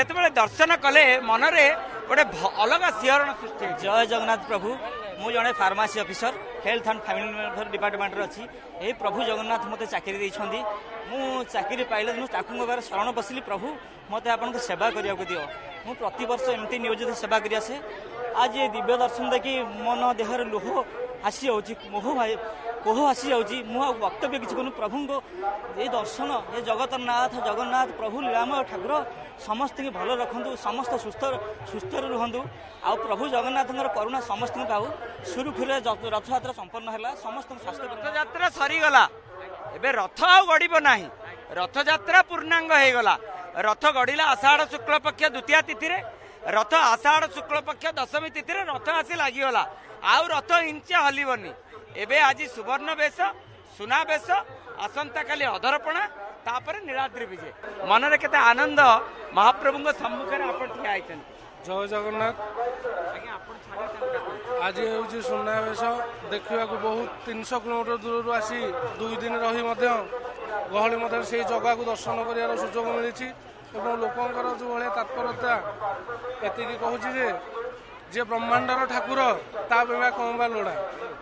ଯେତେବେଳେ ଦର୍ଶନ କଲେ ମନରେ ଗୋଟେ ଅଲଗା ଶିହରଣ ସୃଷ୍ଟି ହେଇଛି। जय जगन्नाथ प्रभु मु जड़े pharmacy officer health and family welfare department अच्छी यही प्रभु जगन्नाथ मत चाकरी देइछंदी मु चाकरी पाइले दिनु ठाकुर शरण बसिली प्रभु मत आपण सेवा करिया को दियो मु प्रति वर्ष एमती नियोजित सेवा करिया से आज ये दिव्य दर्शन देखी मन देहर लोह आसी जाउची मोह भाई कोह आसी जाउची मु वक्तव्य किछि कोनु प्रभु को ये दर्शन ये जगतनाथ जगन्नाथ प्रभु लीलामय ठाकुर समस्त की भल रखु समस्त सुस्थ सुस्थ रुहतु आ प्रभु जगन्नाथ करुणा समस्त पाऊ सुरुखुरे रथयात्रा संपन्न है समस्त स्वास्थ्य रथयात्रा सरीगला एबे रथ आ गड़ब ना रथयात्रा पूर्णांग हो गला रथ गड़िला आषाढ़ शुक्ल पक्ष द्वितीय तिथि रथ आषाढ़ शुक्ल पक्ष दशमी तिथि रथ आसी लगिगला आउ रथ इंचे हलिबनी एबे आज सुवर्ण बेश सुना बेश आसंता काली अधरपणा तापर नीलाद्री विजय मनरे केते आनंद महाप्रभु सम्मुख में आप ठिया आइछन। जय जगन्नाथ आज हूँ सुनावेश देखा बहुत 300 किलोमीटर दूर आसी 2 दिन रही गहली मध्य से जगह को दर्शन कर सुजोग मिली लोकंर जो भाई तत्परता एति कहूँ जे ब्रह्मांडर ठाकुर ता कौन बा लोड़ा।